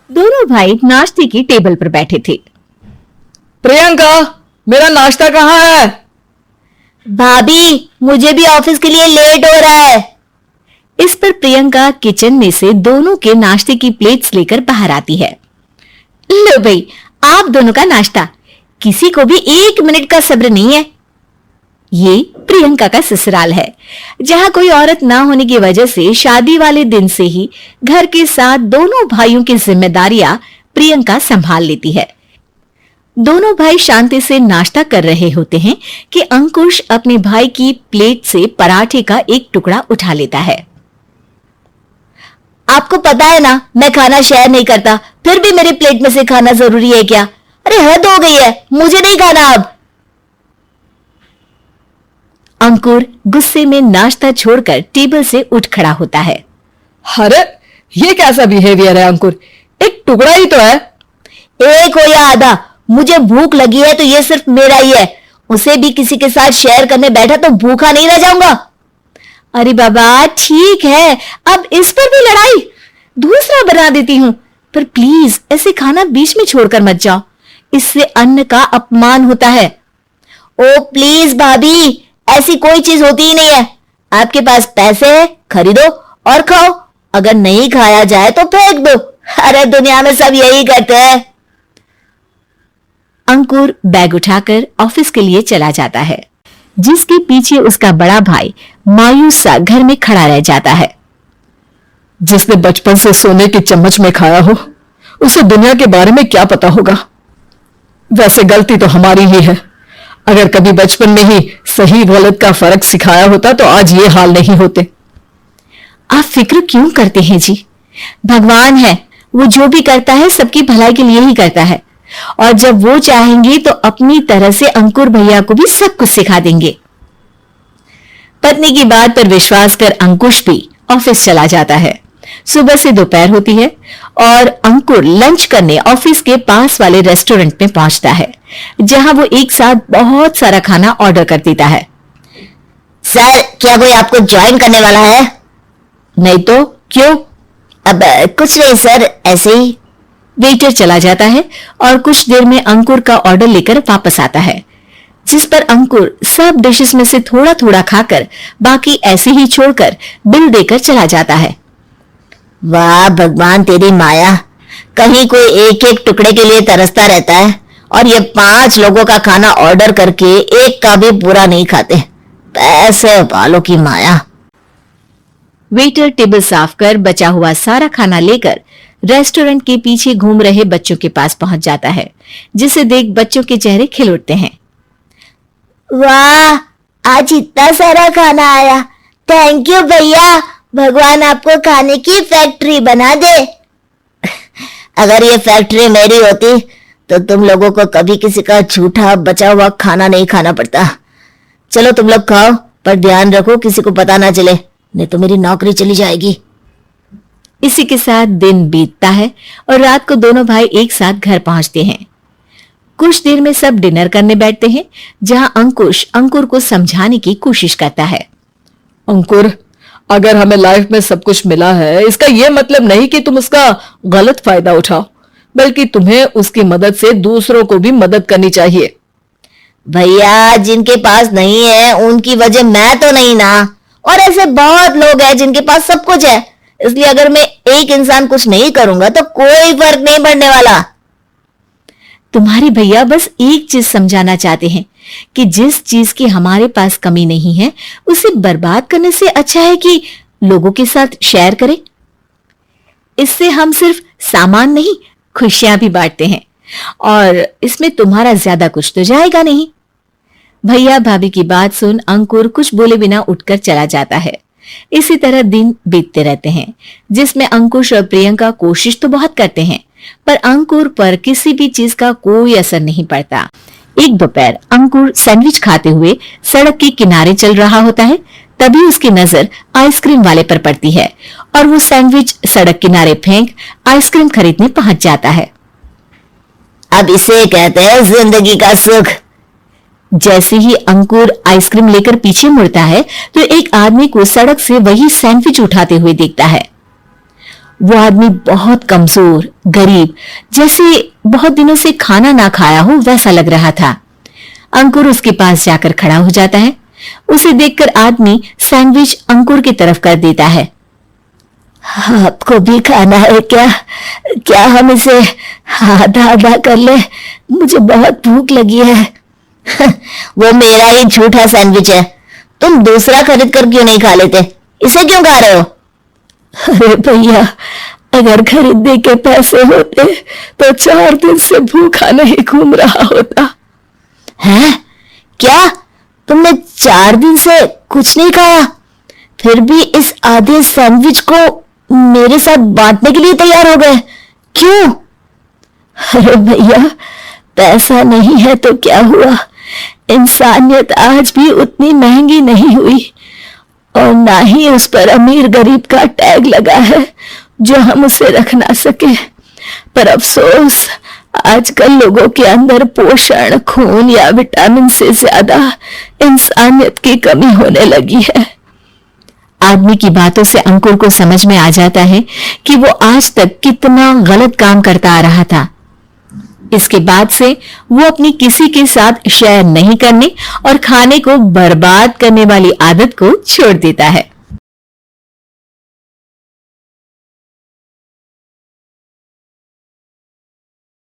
दोनों भाई नाश्ते की टेबल पर बैठे थे। प्रियंका, मेरा नाश्ता कहाँ है? भाभी, मुझे भी ऑफिस के लिए लेट हो रहा है। इस पर प्रियंका किचन में से दोनों के नाश्ते की प्लेट्स लेकर बाहर आती है। लो भाई, आप दोनों का नाश्ता। किसी को भी 1 मिनट का सब्र नहीं है। ये प्रियंका का ससुराल है, जहां कोई औरत ना होने की वजह से शादी वाले दिन से ही घर के साथ दोनों भाइयों की जिम्मेदारियां प्रियंका संभाल लेती है। दोनों भाई शांति से नाश्ता कर रहे होते हैं कि अंकुश अपने भाई की प्लेट से पराठे का एक टुकड़ा उठा लेता है। आपको पता है ना, मैं खाना शेयर नहीं करता, फिर भी मेरी प्लेट में से खाना जरूरी है क्या? अरे हद हो गई है, मुझे नहीं खाना अब। अंकुर गुस्से में नाश्ता छोड़कर टेबल से उठ खड़ा होता है। अरे ये कैसा बिहेवियर है अंकुर? एक टुकड़ा ही तो है। एक हो या आधा, मुझे भूख लगी है तो ये सिर्फ मेरा ही है। उसे भी किसी के साथ शेयर करने बैठा तो भूखा नहीं रह जाऊंगा। अरे बाबा ठीक है, अब इस पर भी लड़ाई। दूसरा बना देती हूं, पर प्लीज ऐसे खाना बीच में छोड़कर मत जाओ, इससे अन्न का अपमान होता है। ओ प्लीज भाभी, ऐसी कोई चीज होती ही नहीं है। आपके पास पैसे है, खरीदो और खाओ। अगर नहीं खाया जाए तो फेंक दो। अरे दुनिया में सब यही करते हैं। अंकुर बैग उठाकर ऑफिस के लिए चला जाता है, जिसके पीछे उसका बड़ा भाई मायूस सा घर में खड़ा रह जाता है। जिसने बचपन से सोने की चम्मच में खाया हो, उसे दुनिया के बारे में क्या पता होगा। वैसे गलती तो हमारी ही है। अगर कभी बचपन में ही सही गलत का फर्क सिखाया होता तो आज ये हाल नहीं होते। आप फिक्र क्यों करते हैं जी? भगवान है, वो जो भी करता है सबकी भलाई के लिए ही करता है, और जब वो चाहेंगे तो अपनी तरह से अंकुर भैया को भी सब कुछ सिखा देंगे। पत्नी की बात पर विश्वास कर अंकुश भी ऑफिस चला जाता है। सुबह से दोपहर होती है और अंकुर लंच करने ऑफिस के पास वाले रेस्टोरेंट में पहुंचता है, जहां वो एक साथ बहुत सारा खाना ऑर्डर कर देता है। सर, क्या कोई आपको ज्वाइन करने वाला है? नहीं तो क्यों? अब कुछ नहीं सर, ऐसे ही। वेटर चला जाता है और कुछ देर में अंकुर का ऑर्डर लेकर वापस आता है, जिस पर अंकुर सब डिशेस में से थोड़ा थोड़ा खाकर बाकी ऐसे ही छोड़कर बिल देकर चला जाता है। वाह भगवान, तेरी माया। कहीं कोई एक एक टुकड़े के लिए तरसता रहता है और ये 5 लोगों का खाना ऑर्डर करके एक का भी पूरा नहीं खाते। पैसे वालों की माया। वेटर टेबल साफ कर बचा हुआ सारा खाना लेकर रेस्टोरेंट के पीछे घूम रहे बच्चों के पास पहुंच जाता है, जिसे देख बच्चों के चेहरे खिल उठते हैं। वाह, आज इतना सारा खाना आया। थैंक यू भैया, भगवान आपको खाने की फैक्ट्री बना दे। अगर ये फैक्ट्री मेरी होती तो तुम लोगों को कभी किसी का झूठा बचा हुआ खाना नहीं खाना पड़ता। चलो तुम लोग खाओ, पर ध्यान रखो किसी को पता ना चले, नहीं तो मेरी नौकरी चली जाएगी। इसी के साथ दिन बीतता है और रात को दोनों भाई एक साथ घर पहुंचते हैं। कुछ देर में सब डिनर करने बैठते हैं, जहां अंकुश अंकुर को समझाने की कोशिश करता है। अंकुर, अगर हमें लाइफ में सब कुछ मिला है, इसका यह मतलब नहीं कि तुम उसका गलत फायदा उठाओ, बल्कि तुम्हें उसकी मदद से दूसरों को भी मदद करनी चाहिए। भैया, जिनके पास नहीं है उनकी वजह मैं तो नहीं ना, और ऐसे बहुत लोग हैं जिनके पास सब कुछ है। इसलिए अगर मैं एक इंसान कुछ नहीं करूंगा तो कोई फर्क नहीं पड़ने वाला। तुम्हारे भैया बस एक चीज समझाना चाहते हैं कि जिस चीज की हमारे पास कमी नहीं है, उसे बर्बाद करने से अच्छा है कि लोगों के साथ शेयर करें। इससे हम सिर्फ सामान नहीं, खुशियां भी बांटते हैं, और इसमें तुम्हारा ज्यादा कुछ तो जाएगा नहीं। भैया भाभी की बात सुन अंकुर कुछ बोले बिना उठकर चला जाता है। इसी तरह दिन बीतते रहते हैं, जिसमें अंकुश और प्रियंका कोशिश तो बहुत करते हैं, पर अंकुर पर किसी भी चीज का कोई असर नहीं पड़ता। एक दोपहर अंकुर सैंडविच खाते हुए सड़क के किनारे चल रहा होता है। तभी उसकी नजर आइसक्रीम वाले पर पड़ती है और वो सैंडविच सड़क किनारे फेंक आइसक्रीम खरीदने पहुंच जाता है। अब इसे कहते हैं जिंदगी का सुख। जैसे ही अंकुर आइसक्रीम लेकर पीछे मुड़ता है तो एक आदमी को सड़क से वही सैंडविच उठाते हुए देखता है। वो आदमी बहुत कमजोर, गरीब, जैसे बहुत दिनों से खाना ना खाया हो वैसा लग रहा था। अंकुर उसके पास जाकर खड़ा हो जाता है। उसे देखकर आदमी सैंडविच अंकुर की तरफ कर देता है। आपको भी खाना है क्या? क्या हम इसे आधा आधा कर ले? मुझे बहुत भूख लगी है। वो मेरा ही झूठा सैंडविच है, तुम दूसरा खरीद कर क्यों नहीं खा लेते? इसे क्यों खा रहे हो? अरे भैया, अगर खरीदने के पैसे होते तो 4 दिन से भूखा नहीं घूम रहा होता। हैं? क्या तुमने 4 दिन से कुछ नहीं खाया, फिर भी इस आधे सैंडविच को मेरे साथ बांटने के लिए तैयार हो गए? क्यों? अरे भैया, पैसा नहीं है तो क्या हुआ, इंसानियत आज भी उतनी महंगी नहीं हुई और ना ही उस पर अमीर गरीब का टैग लगा है जो हम उसे रख ना सके। पर अफसोस, आजकल लोगों के अंदर पोषण, खून या विटामिन से ज्यादा इंसानियत की कमी होने लगी है। आदमी की बातों से अंकुर को समझ में आ जाता है कि वो आज तक कितना गलत काम करता आ रहा था। इसके बाद से वो अपनी किसी के साथ शेयर नहीं करने और खाने को बर्बाद करने वाली आदत को छोड़ देता है।